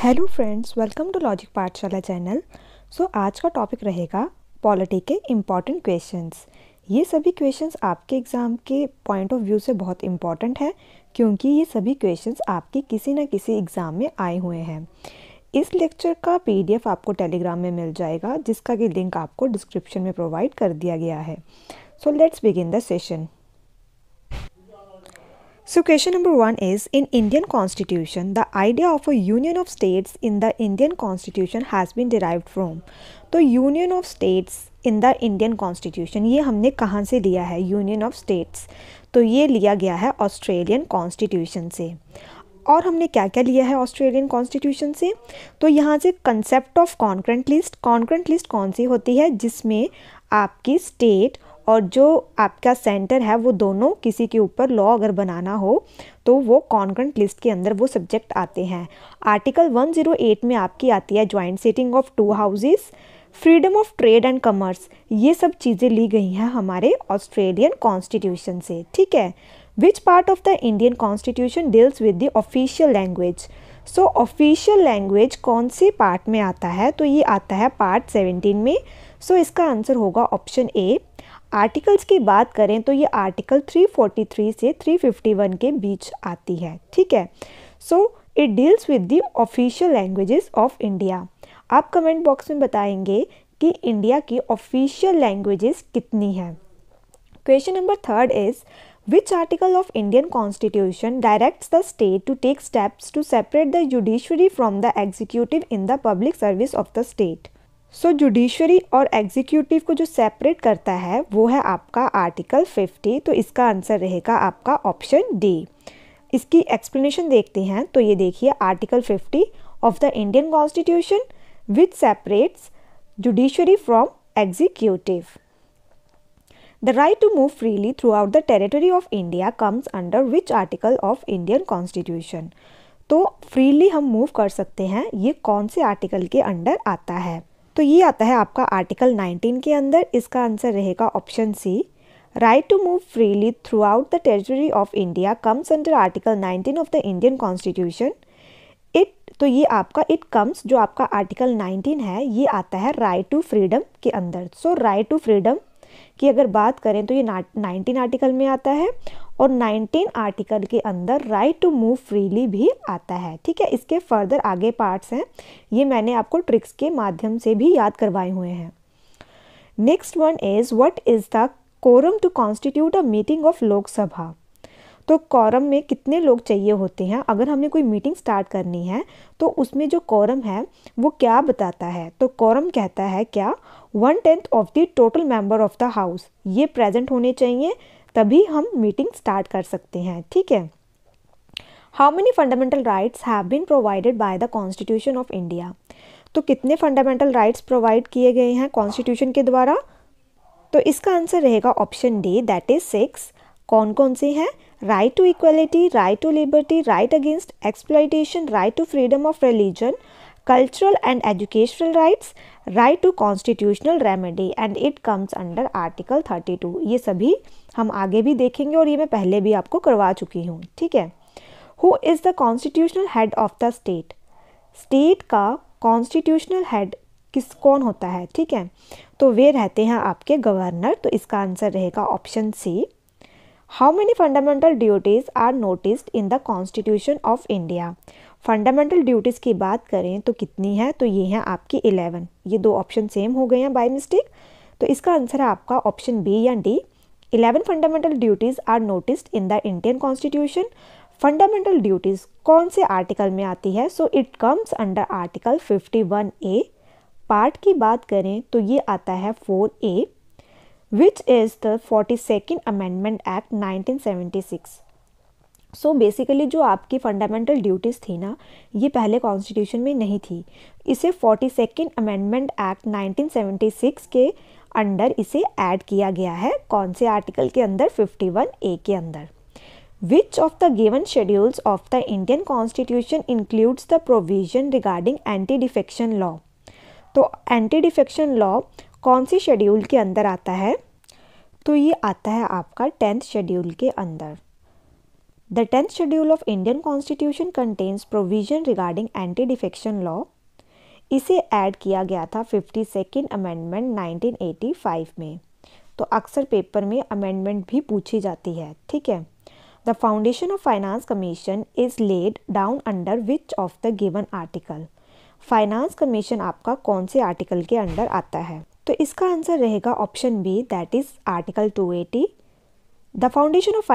Hello friends, welcome to logic Pathshala channel. आज का topic रहेगा पॉलिटी के इम्पॉर्टेंट क्वेश्चंस। ये सभी क्वेश्चंस आपके एग्ज़ाम के पॉइंट ऑफ व्यू से बहुत इम्पॉर्टेंट है, क्योंकि ये सभी क्वेश्चंस आपके किसी न किसी एग्ज़ाम में आए हुए हैं। इस लेक्चर का पीडीएफ आपको टेलीग्राम में मिल जाएगा, जिसका कि लिंक आपको डिस्क्रिप्शन में प्रोवाइड कर दिया गया है। So let's begin the session. So question number 1 is, in Indian Constitution, the idea of a union of states in the Indian Constitution has been derived from। तो union of states in the Indian Constitution ये हमने कहाँ से लिया है? union of states तो ये लिया गया है ऑस्ट्रेलियन कॉन्स्टिट्यूशन से। और हमने क्या क्या लिया है ऑस्ट्रेलियन कॉन्स्टिट्यूशन से? तो यहाँ से कंसेप्ट ऑफ कॉन्करेंट लिस्ट कौन सी होती है? जिसमें आपकी स्टेट और जो आपका सेंटर है वो दोनों किसी के ऊपर लॉ अगर बनाना हो तो वो कॉन्करेंट लिस्ट के अंदर वो सब्जेक्ट आते हैं। आर्टिकल 108 में आपकी आती है joint sitting of 2 houses, freedom of trade and commerce. ये सब चीज़ें ली गई हैं हमारे ऑस्ट्रेलियन कॉन्स्टिट्यूशन से। ठीक है। विच part of the Indian constitution deals with the official language? So official language कौन से पार्ट में आता है? तो ये आता है पार्ट 17 में। इसका आंसर होगा ऑप्शन ए। आर्टिकल्स की बात करें तो ये आर्टिकल 343 से 351 के बीच आती है। ठीक है। It deals with the official languages of India. आप कमेंट बॉक्स में बताएंगे कि इंडिया की ऑफिशियल लैंग्वेजेस कितनी हैं। Question number 3 is, which article of Indian Constitution directs the state to take steps to separate the judiciary from the executive in the public service of the state? Judiciary और executive को जो separate करता है वो है आपका article 50। तो इसका आंसर रहेगा आपका ऑप्शन डी। इसकी एक्सप्लेनेशन देखते हैं। तो ये देखिए, article 50 of the Indian constitution which separates judiciary from executive. The right to move freely throughout the territory of India comes under which article of Indian Constitution? तो freely हम move कर सकते हैं, ये कौन से आर्टिकल के अंडर आता है? तो ये आता है आपका आर्टिकल 19 के अंदर। इसका आंसर रहेगा option C. Right to move freely throughout the territory of India comes under article 19 of the Indian constitution. तो ये आपका इट कम्स, जो आपका आर्टिकल 19 है, ये आता है राइट टू फ्रीडम के अंदर। राइट टू फ्रीडम की अगर बात करें तो ये 19 आर्टिकल में आता है, और 19 आर्टिकल के अंदर राइट टू मूव फ्रीली भी आता है। ठीक है। इसके फर्दर आगे पार्ट्स हैं, ये मैंने आपको ट्रिक्स के माध्यम से भी याद करवाए हुए हैं। Next one is, what is the quorum to constitute a meeting of Lok Sabha? तो कोरम में कितने लोग चाहिए होते हैं अगर हमें कोई मीटिंग स्टार्ट करनी है? तो उसमें जो कोरम है वो क्या बताता है? तो कोरम कहता है क्या? 1/10 of the total member of the house ये प्रेजेंट होने चाहिए, तभी हम मीटिंग स्टार्ट कर सकते हैं। ठीक है। How many fundamental rights have been provided by the constitution of India? तो कितने फंडामेंटल राइट्स प्रोवाइड किए गए हैं कॉन्स्टिट्यूशन के द्वारा? तो इसका आंसर रहेगा ऑप्शन डी, दैट इज 6। कौन कौन से हैं? Right to equality, right to liberty, right against exploitation, right to freedom of religion, cultural and educational rights, right to constitutional remedy, and it comes under article 32। ये सभी हम आगे भी देखेंगे और ये मैं पहले भी आपको करवा चुकी हूँ। ठीक है। Who is the constitutional head of the state? State का कॉन्स्टिट्यूशनल हेड कौन होता है? ठीक है। तो वे रहते हैं आपके गवर्नर। तो इसका आंसर रहेगा option C. How many fundamental duties are noticed in the constitution of India? Fundamental duties की बात करें तो कितनी है? तो ये हैं आपकी 11। ये दो ऑप्शन सेम हो गए हैं बाय मिस्टेक। तो इसका आंसर है आपका ऑप्शन बी या D. 11 fundamental duties are noticed in the Indian constitution. Fundamental duties कौन से आर्टिकल में आती है? It comes under article 51A। Part की बात करें तो ये आता है 4A, which is the 42nd amendment act 1976। Basically जो आपकी फंडामेंटल ड्यूटीज़ थी ना, ये पहले कॉन्स्टिट्यूशन में नहीं थी। इसे 42nd अमेंडमेंट एक्ट 1976 के अंडर इसे ऐड किया गया है। कौन से आर्टिकल के अंदर? 51A के अंदर। Which of the given schedules of the Indian constitution includes the provision regarding anti defection law? तो एंटी डिफेक्शन लॉ कौन सी शेड्यूल के अंदर आता है? तो ये आता है आपका 10th शेड्यूल के अंदर। The 10th schedule of Indian constitution contains provision regarding anti defection law. इसे ऐड किया गया था 52nd अमेंडमेंट 1985 में। तो अक्सर पेपर में अमेंडमेंट भी पूछी जाती है, ठीक है। The foundation of finance commission is laid down under which of the given article. Finance commission आपका कौन से आर्टिकल के अंडर आता है? तो इसका आंसर रहेगा option B, that is article 280। The foundation of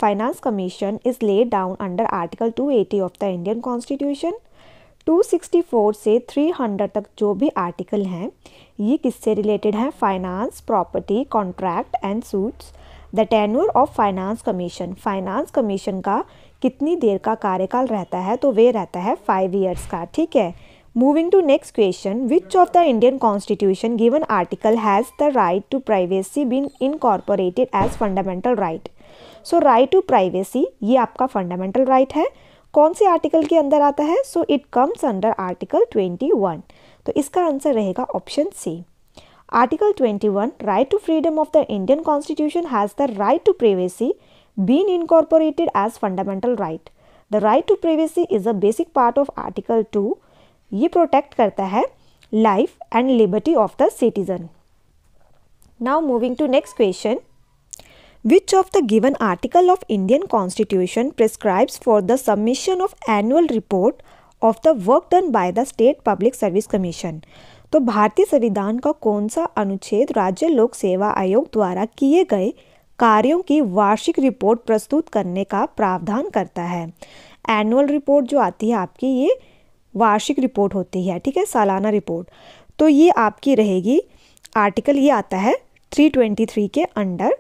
finance commission is laid down under article 280 of the Indian constitution. 264 से 300 तक जो भी आर्टिकल हैं ये किससे रिलेटेड हैं? Finance, property, contract and suits. The tenure of finance commission, finance commission का कितनी देर का कार्यकाल रहता है? तो वे रहता है 5 ईयर्स का, ठीक है। Moving to next question, which of the Indian constitution given article has the right to privacy been incorporated as fundamental right. So right to privacy ये आपका फंडामेंटल राइट है, कौन से आर्टिकल के अंदर आता है? So it comes under article 21। तो इसका आंसर रहेगा option C. Article 21, right to freedom of the Indian constitution has the right to privacy been incorporated as fundamental right. The right to privacy is a basic part of article 2। ये protect करता है life and liberty of the citizen. Now moving to next question, which of the given article of Indian Constitution prescribes for the submission of annual report of the work done by the State Public Service Commission? तो भारतीय संविधान का कौन सा अनुच्छेद राज्य लोक सेवा आयोग द्वारा किए गए कार्यों की वार्षिक रिपोर्ट प्रस्तुत करने का प्रावधान करता है? एनुअल रिपोर्ट जो आती है आपकी ये वार्षिक रिपोर्ट होती है, ठीक है, सालाना रिपोर्ट। तो ये आपकी रहेगी आर्टिकल, ये आता है 323 के under.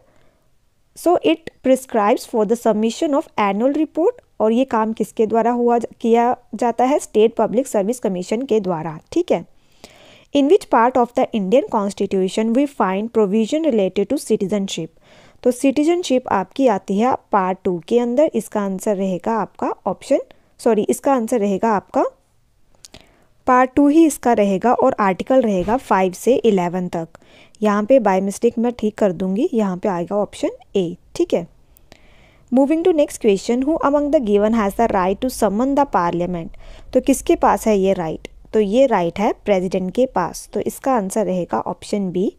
So it prescribes for the submission of annual report, और ये काम किसके द्वारा किया जाता है? स्टेट पब्लिक सर्विस कमीशन के द्वारा, ठीक है। In which part of the Indian constitution we find provision related to citizenship. तो सिटीजनशिप आपकी आती है पार्ट 2 के अंदर। इसका आंसर रहेगा आपका इसका आंसर रहेगा आपका पार्ट 2 ही इसका रहेगा, और आर्टिकल रहेगा 5 से 11 तक। यहाँ पे बाय मिस्टेक मैं ठीक कर दूंगी, यहाँ पे आएगा ऑप्शन ए, ठीक है। Moving to next question, who among the given has the right to summon the parliament. तो किसके पास है ये राइट? तो ये राइट है प्रेसिडेंट के पास। तो इसका आंसर रहेगा option B,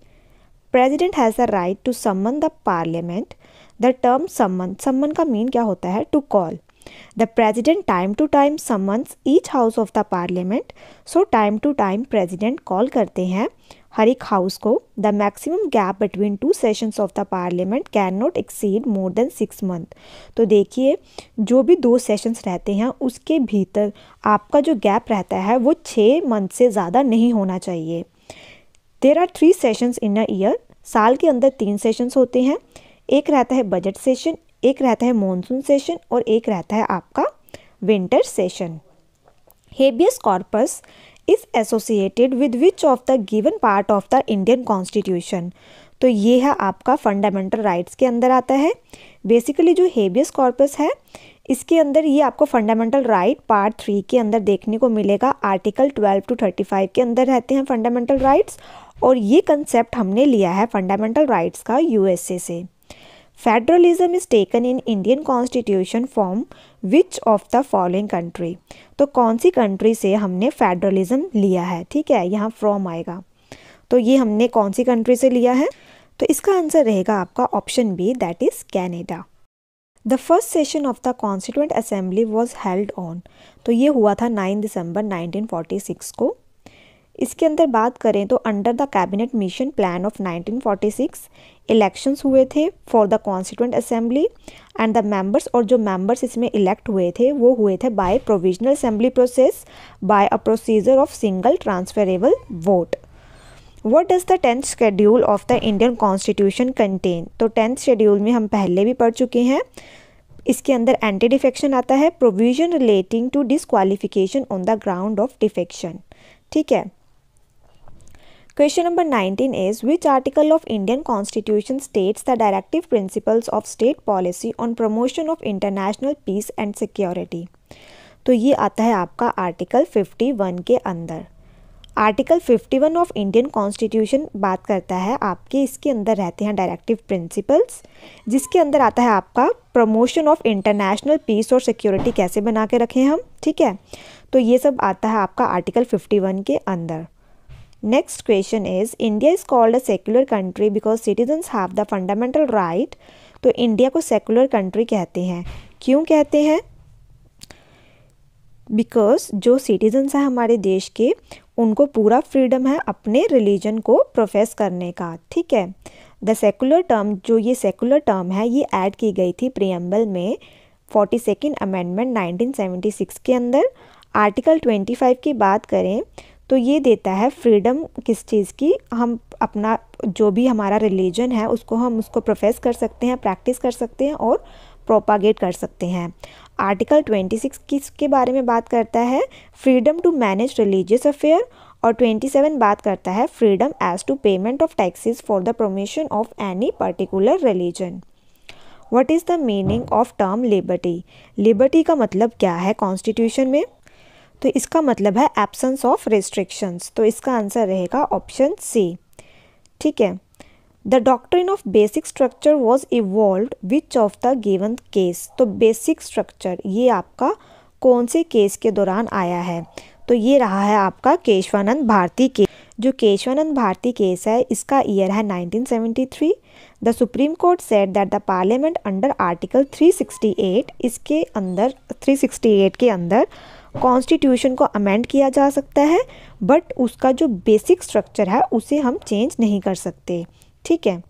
president has the right to summon the parliament. The term summon का मीन क्या होता है? To call. The president time to time summons each house of the parliament. So time to time president call करते हैं हर एक house को। The maximum gap between 2 sessions of the parliament cannot exceed more than 6 months. तो देखिए जो भी 2 sessions रहते हैं उसके भीतर आपका जो गैप रहता है वो 6 मंथ से ज़्यादा नहीं होना चाहिए। There are 3 sessions in a year. साल के अंदर 3 सेशंस होते हैं। एक रहता है बजट सेशन, एक रहता है मॉनसून सेशन, और एक रहता है आपका winter session. Habeas corpus is associated with which of the given part of the Indian constitution. तो ये है आपका फंडामेंटल राइट्स के अंदर आता है। बेसिकली जो हेबियस कॉर्पस है इसके अंदर ये आपको फंडामेंटल राइट पार्ट 3 के अंदर देखने को मिलेगा। आर्टिकल 12 to 35 के अंदर रहते हैं फंडामेंटल राइट्स, और ये कंसेप्ट हमने लिया है फंडामेंटल राइट्स का यूएसए से। Federalism is taken in Indian constitution from which of the following country. तो कौन सी कंट्री से हमने फेडरलिज्म लिया है? ठीक है, यहाँ फ्रॉम आएगा। तो ये हमने कौन सी कंट्री से लिया है? तो इसका आंसर रहेगा आपका option B, that is Canada. The first session of the constituent assembly was held on. तो ये हुआ था 9 दिसंबर 1946 को। इसके अंदर बात करें तो under the cabinet mission plan of 1946 elections हुए थे for the constituent assembly, and the members, और जो मेंबर्स इसमें इलेक्ट हुए थे वो हुए थे by provisional assembly process by a procedure of single transferable vote. What does the 10th schedule of the Indian constitution contain. तो 10th शेड्यूल में हम पहले भी पढ़ चुके हैं। इसके अंदर एंटी डिफेक्शन आता है, provision relating to disqualification on the ground of defection. ठीक है। Question number 19 is, which article of Indian Constitution states the directive principles of state policy on promotion of international peace and security? तो ये आता है आपका article 51 के अंदर। Article 51 of Indian constitution बात करता है आपके, इसके अंदर रहते हैं डायरेक्टिव प्रिंसिपल्स, जिसके अंदर आता है आपका प्रमोशन ऑफ इंटरनेशनल पीस और सिक्योरिटी कैसे बना के रखें हम, ठीक है। तो ये सब आता है आपका आर्टिकल 51 के अंदर। Next question is, India is called a secular country because citizens have the fundamental right. तो इंडिया को सेक्युलर कंट्री कहते हैं, क्यों कहते हैं? बिकॉज जो सिटीजन्स हैं हमारे देश के, उनको पूरा फ्रीडम है अपने रिलीजन को प्रोफेस करने का, ठीक है। द सेकुलर टर्म, जो ये सेकुलर टर्म है, ये ऐड की गई थी प्रियम्बल में 42nd अमेंडमेंट 1976 के अंदर। आर्टिकल 25 की बात करें तो ये देता है फ्रीडम किस चीज़ की, हम अपना जो भी हमारा रिलीजन है उसको हम उसको प्रोफेस कर सकते हैं, प्रैक्टिस कर सकते हैं और प्रोपागेट कर सकते हैं। आर्टिकल 26 किसके बारे में बात करता है? Freedom to manage religious affair. और 27 बात करता है freedom as to payment of taxes for the promotion of any particular religion. What is the meaning of term liberty? Liberty का मतलब क्या है कॉन्स्टिट्यूशन में? तो इसका मतलब है एब्सेंस ऑफ रिस्ट्रिक्शंस। तो इसका आंसर रहेगा ऑप्शन सी, ठीक है। The doctrine of basic structure was evolved which of the given case? तो बेसिक स्ट्रक्चर ये आपका कौन से केस के दौरान आया है? तो ये रहा है आपका केशवानंद भारती केस। जो केशवानंद भारती केस है इसका ईयर है 1973। The supreme court said that the parliament under article 368, इसके अंदर 368 के अंदर कॉन्स्टिट्यूशन को अमेंड किया जा सकता है, बट उसका जो बेसिक स्ट्रक्चर है उसे हम चेंज नहीं कर सकते, ठीक है।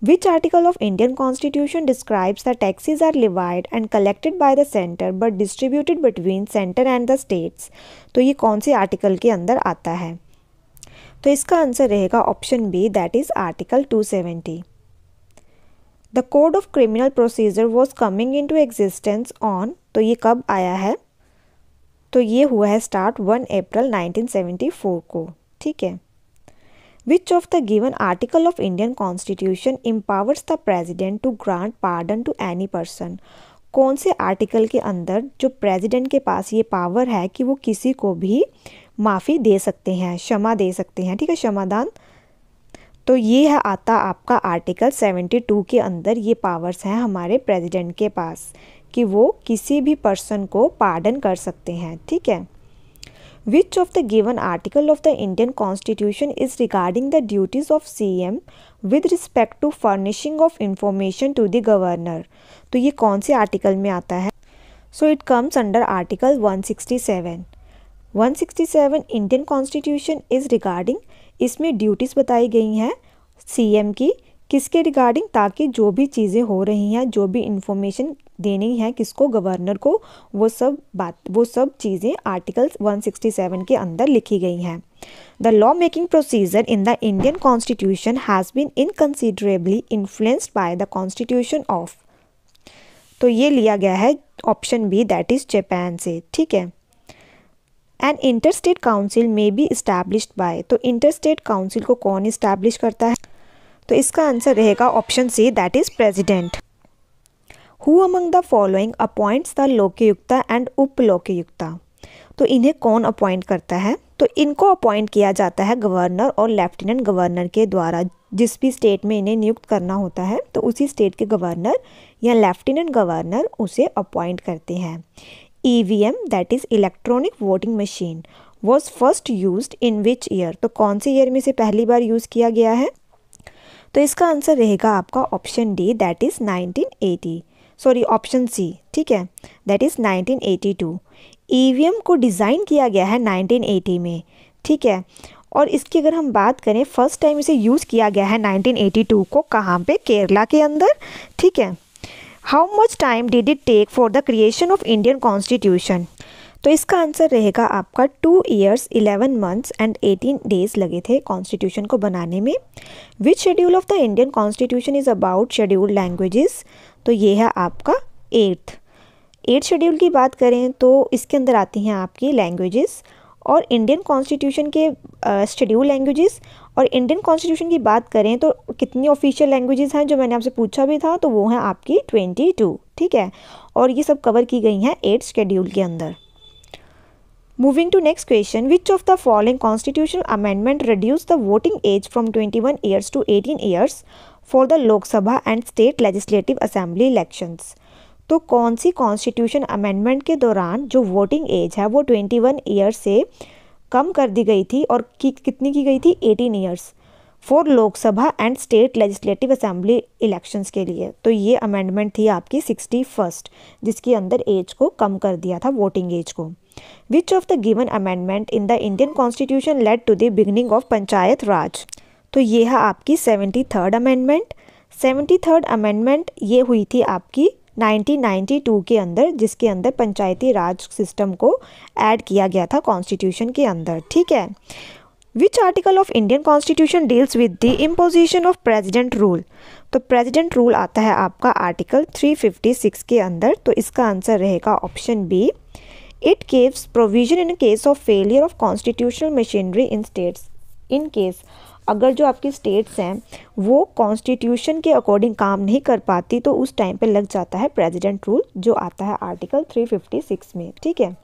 Which article of Indian Constitution describes that taxes are levied and collected by the center but distributed between center and the states? तो ये कौन से आर्टिकल के अंदर आता है? तो इसका आंसर रहेगा option B, that is article 270। The code of criminal procedure was coming into existence on, तो ये कब आया है? तो ये हुआ है स्टार्ट 1 अप्रैल 1974 को, ठीक है। Which of the given article of Indian Constitution empowers the President to grant pardon to any person? कौन से आर्टिकल के अंदर जो प्रेसिडेंट के पास ये पावर है कि वो किसी को भी माफ़ी दे सकते हैं, क्षमा दे सकते हैं, ठीक है, क्षमादान। तो ये है आता आपका आर्टिकल 72 के अंदर ये पावर्स हैं हमारे प्रेसिडेंट के पास कि वो किसी भी पर्सन को पार्डन कर सकते हैं, ठीक है। Which of the given article of the Indian Constitution is regarding the duties of CM with respect to furnishing of information to the governor? तो ये कौन से आर्टिकल में आता है? So it comes under article 167. 167 Indian Constitution is regarding, इसमें duties बताई गई हैं CM की, किसके रिगार्डिंग? ताकि जो भी चीज़ें हो रही हैं, जो भी इंफॉर्मेशन देनी है किसको, गवर्नर को, वो सब चीज़ें आर्टिकल 167 के अंदर लिखी गई हैं। The law making procedure in the Indian constitution has been inconsiderably influenced by the constitution of, तो ये लिया गया है option B, that is Japan से, ठीक है। एन इंटरस्टेट काउंसिल में बी इस्टेब्लिश्ड बाय, तो इंटरस्टेट काउंसिल को कौन इस्टेब्लिश करता है? तो इसका आंसर रहेगा option C, that is president. Who among the following appoints the Lokayukta and Upalokayukta? तो इन्हें कौन अपॉइंट करता है? तो इनको अपॉइंट किया जाता है गवर्नर और लेफ्टिनेंट गवर्नर के द्वारा। जिस भी स्टेट में इन्हें नियुक्त करना होता है तो उसी स्टेट के गवर्नर या लेफ्टिनेंट गवर्नर उसे अपॉइंट करते हैं। EVM, that is electronic voting machine, was first used in which year? तो कौन से ईयर में से पहली बार यूज़ किया गया है? तो इसका आंसर रहेगा आपका option D, that is 1980, sorry option C, ठीक है, दैट इज़ 1982। EVM को डिज़ाइन किया गया है 1980 में, ठीक है। और इसकी अगर हम बात करें फर्स्ट टाइम इसे यूज़ किया गया है 1982 को, कहाँ पे? केरला के अंदर, ठीक है। How much time did it take for the creation of Indian constitution? तो इसका आंसर रहेगा आपका 2 years 11 months एंड 18 days लगे थे कॉन्स्टिट्यूशन को बनाने में। Which schedule of the Indian constitution is about scheduled languages? तो ये है आपका 8th शेड्यूल की बात करें तो इसके अंदर आती हैं आपकी लैंग्वेजेस और इंडियन कॉन्स्टिट्यूशन के शेड्यूल लैंग्वेजेस। और इंडियन कॉन्स्टिट्यूशन की बात करें तो कितनी ऑफिशियल लैंग्वेजेस हैं, जो मैंने आपसे पूछा भी था, तो वो हैं आपकी 22, ठीक है। और ये सब कवर की गई हैं 8th शेड्यूल के अंदर। Moving to next question, which of the following constitutional amendment reduced the voting age from 21 years to 18 years for the Lok Sabha and state legislative assembly elections? तो कौन सी कॉन्स्टिट्यूशन अमेंडमेंट के दौरान जो voting as है वो 21 years से कम कर दी गई थी और कितनी की गई थी 18 years for Lok Sabha and state legislative assembly elections के लिए। तो ये अमेंडमेंट थी आपकी 61st, जिसके अंदर एज को कम कर दिया था, वोटिंग एज को। Which of the given amendment in the Indian constitution led to the beginning of panchayat raj? तो ये है आपकी 73rd अमेंडमेंट। 73rd अमेंडमेंट ये हुई थी आपकी 1992 के अंदर, जिसके अंदर पंचायती राज सिस्टम को ऐड किया गया था कॉन्स्टिट्यूशन के अंदर, ठीक है। Which article of Indian constitution deals with the imposition of president rule? तो प्रेसिडेंट रूल आता है आपका आर्टिकल 356 के अंदर। तो इसका आंसर रहेगा option B. It gives provision in case of failure of constitutional machinery in states. In case अगर जो आपकी स्टेट्स हैं वो कॉन्स्टिट्यूशन के अकॉर्डिंग काम नहीं कर पाती तो उस टाइम पे लग जाता है प्रेसिडेंट रूल, जो आता है आर्टिकल 356 में, ठीक है।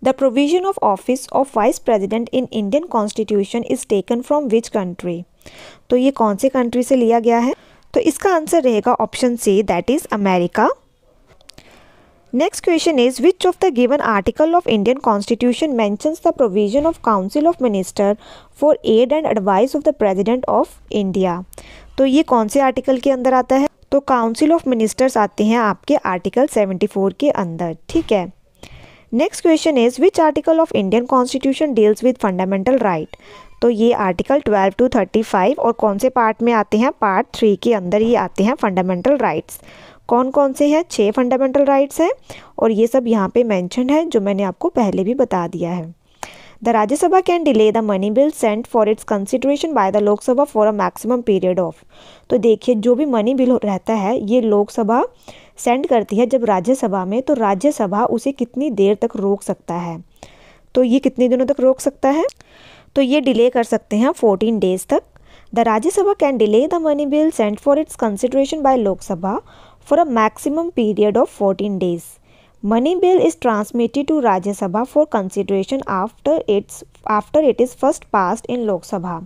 The provision of office of vice president in Indian constitution is taken from which country? तो ये कौन से कंट्री से लिया गया है? तो इसका आंसर रहेगा option C, that is America. Next question is, which of the given article of Indian Constitution mentions the provision of Council of Minister for aid and advice of the President of India? तो ये कौन से article के अंदर आता है? तो council of ministers आते हैं आपके आर्टिकल 74 के अंदर, ठीक है। Next question is, which article of Indian constitution deals with fundamental right? तो ये आर्टिकल 12 to 35 और कौन से पार्ट में आते हैं? पार्ट 3 के अंदर ये आते हैं फंडामेंटल राइट्स। कौन कौन से हैं? 6 फंडामेंटल राइट्स हैं और ये सब यहाँ पे मेंशन है, जो मैंने आपको पहले भी बता दिया है। The Rajya Sabha can delay the money bill sent for its consideration by the Lok Sabha for a maximum period of. तो देखिए, जो भी मनी बिल रहता है ये लोकसभा सेंड करती है जब राज्यसभा में, तो राज्यसभा उसे कितनी देर तक रोक सकता है? तो ये कितने दिनों तक रोक सकता है? तो ये डिले कर सकते हैं 14 डेज तक। The Rajya Sabha can delay the money bill sent for its consideration bye Lok Sabha for a maximum period of 14 days. Money bill is transmitted to Rajya Sabha for consideration after it is first passed in Lok Sabha.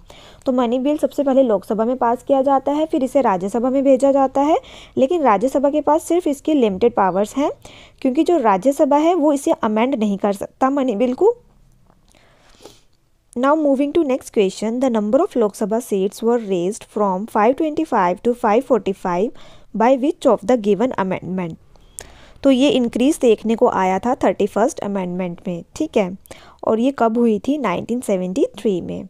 तो money bill सबसे पहले लोकसभा में पास किया जाता है, फिर इसे राज्यसभा में भेजा जाता है, लेकिन राज्यसभा के पास सिर्फ इसके लिमिटेड पावर्स हैं, क्योंकि जो राज्यसभा है वो इसे अमेंड नहीं कर सकता मनी बिल को। Now moving to next question, the number of Lok Sabha seats were raised from 525 to 545 by which of the given amendment? तो ये इंक्रीज देखने को आया था 31st अमेंडमेंट में, ठीक है, और ये कब हुई थी? 1973 में।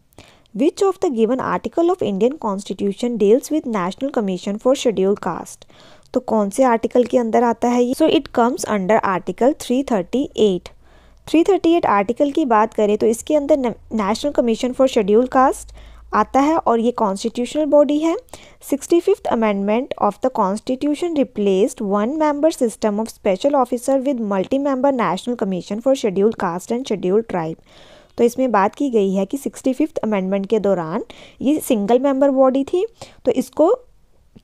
Which of the given article of Indian Constitution deals with National Commission for Scheduled Caste? तो कौन से आर्टिकल के अंदर आता है ये? So it comes under article 338। 338 article की बात करें तो इसके अंदर national commission for scheduled caste आता है और ये कॉन्स्टिट्यूशनल बॉडी है। 65th amendment of the constitution replaced 1 member system of special officer with multi member national commission for scheduled caste and scheduled tribe. तो इसमें बात की गई है कि 65th अमेंडमेंट के दौरान ये सिंगल मेंबर बॉडी थी, तो इसको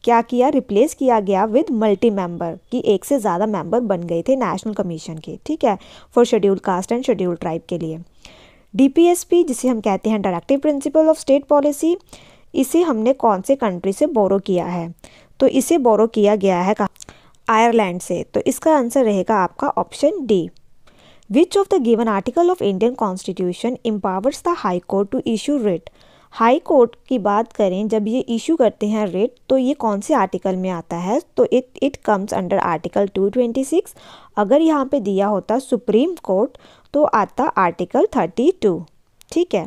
क्या किया? रिप्लेस किया गया विद मल्टी मेंबर, कि एक से ज़्यादा मेंबर बन गए थे नेशनल कमीशन के, ठीक है, for scheduled caste and scheduled tribe के लिए। DPSP, जिसे हम कहते हैं directive principle of state policy, इसे हमने कौन से कंट्री से बोरो किया है? तो इसे बोरो किया गया है आयरलैंड से। तो इसका आंसर रहेगा आपका option D. Which of the given article of Indian constitution empowers the high court to issue writ? High court की बात करें जब ये इशू करते हैं रिट, तो ये कौन से आर्टिकल में आता है? तो इट कम्स अंडर आर्टिकल 226। अगर यहाँ पे दिया होता सुप्रीम कोर्ट तो आता आर्टिकल 32, ठीक है।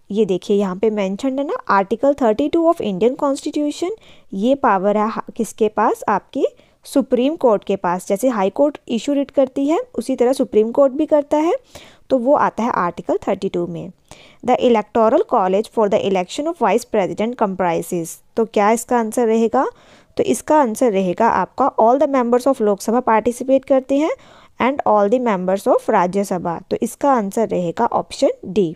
ये देखिए यहाँ पे मेंशन है ना, आर्टिकल 32 ऑफ इंडियन कॉन्स्टिट्यूशन, ये पावर है किसके पास? आपके सुप्रीम कोर्ट के पास। जैसे हाई कोर्ट इशू रिट करती है उसी तरह सुप्रीम कोर्ट भी करता है, तो वो आता है आर्टिकल 32 में। The electoral college for the election of vice president comprises. तो क्या इसका आंसर रहेगा? तो इसका आंसर रहेगा आपका all the members of Lok Sabha participate करते हैं and all the members of Rajya Sabha. तो इसका आंसर रहेगा option D.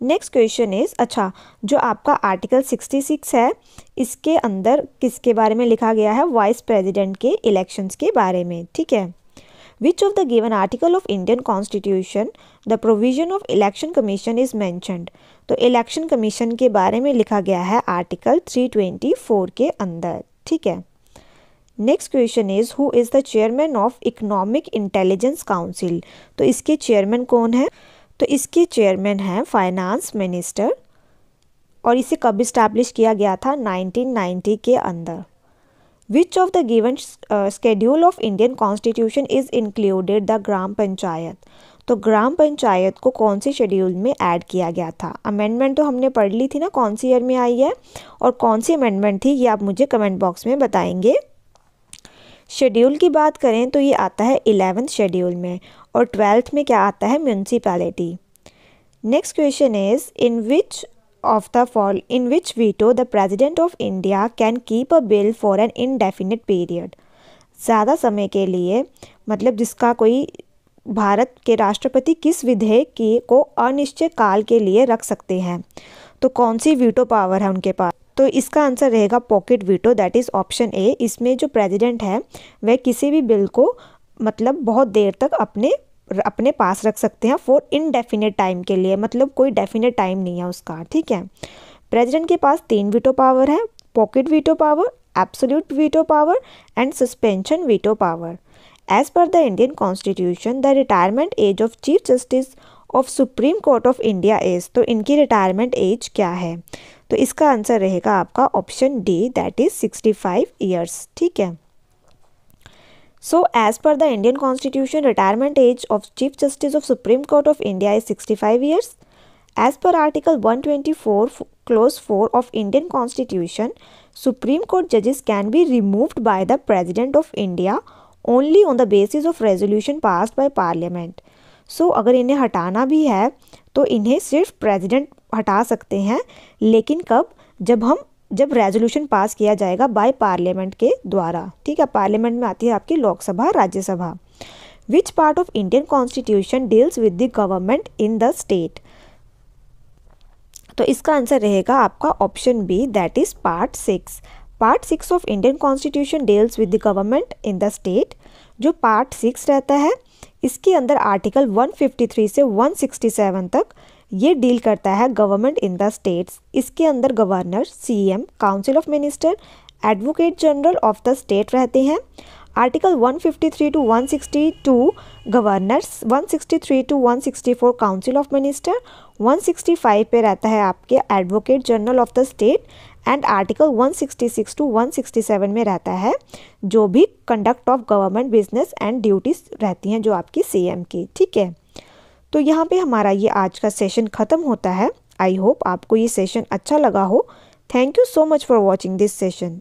Next question is, अच्छा, जो आपका आर्टिकल 66 है इसके अंदर किसके बारे में लिखा गया है? वाइस प्रेसिडेंट के इलेक्शंस के बारे में, ठीक है। Which of the given article of Indian Constitution the provision of Election Commission is mentioned? तो इलेक्शन कमीशन के बारे में लिखा गया है आर्टिकल 324 के अंदर, ठीक है। Next question is who is the chairman of economic intelligence council? तो इसके चेयरमैन कौन है? तो इसके चेयरमैन हैं फाइनेंस मिनिस्टर, और इसे कब इस्टेब्लिश किया गया था? 1990 के अंदर। Which of the given schedule of Indian constitution is included the gram panchayat? तो ग्राम पंचायत को कौन से शेड्यूल में ऐड किया गया था? अमेंडमेंट तो हमने पढ़ ली थी ना, कौन सी ईयर में आई है और कौन सी अमेंडमेंट थी, ये आप मुझे कमेंट बॉक्स में बताएंगे। शेड्यूल की बात करें तो ये आता है 11th शेड्यूल में, और 12th में क्या आता है? Municipality. Next question is in which veto the President of India can keep a bill for an indefinite period? ज़्यादा समय के लिए, मतलब जिसका कोई भारत के राष्ट्रपति किस विधेयक को अनिश्चित काल के लिए रख सकते हैं? तो कौन सी वीटो पावर है उनके पास? तो इसका आंसर रहेगा pocket veto, that is option A. इसमें जो प्रेसिडेंट है वह किसी भी बिल को मतलब बहुत देर तक अपने पास रख सकते हैं फॉर इनडेफिनेट टाइम के लिए, मतलब कोई डेफिनेट टाइम नहीं है उसका, ठीक है। प्रेसिडेंट के पास 3 वीटो पावर है, pocket veto power, absolute veto power and suspension veto power. As पर the Indian constitution the retirement age of chief justice of supreme court of India is, तो इनकी रिटायरमेंट एज क्या है? तो इसका आंसर रहेगा आपका option D, that is 65 years, ठीक है। So, as per the Indian Constitution, retirement age of Chief Justice of Supreme Court of India is 65 years. As per Article 124, Clause 4 of Indian Constitution, Supreme Court judges can be removed by the President of India only on the basis of resolution passed by Parliament. So, अगर इन्हें हटाना भी है तो इन्हें सिर्फ president हटा सकते हैं, लेकिन कब? जब रेजोल्यूशन पास किया जाएगा बाय पार्लियामेंट के द्वारा, ठीक है। पार्लियामेंट में आती है आपकी लोकसभा, राज्यसभा। विच part of Indian constitution deals with the government in the state? तो इसका आंसर रहेगा आपका option B, that is part 6। Part 6 of Indian constitution deals with the government in the state. जो पार्ट 6 रहता है इसके अंदर आर्टिकल 153 से 167 तक ये डील करता है गवर्नमेंट इन द स्टेट्स। इसके अंदर governor, CM, council of minister, advocate general of the state रहते हैं। Article 153 to 162 governors, 163 to 164 council of minister, 165 पे रहता है आपके advocate general of the state, and article 166 to 167 में रहता है जो भी conduct of government business and duties रहती हैं जो आपकी सीएम की, ठीक है। तो यहाँ पे हमारा ये आज का सेशन ख़त्म होता है। आई होप आपको ये सेशन अच्छा लगा हो। Thank you so much for watching this session.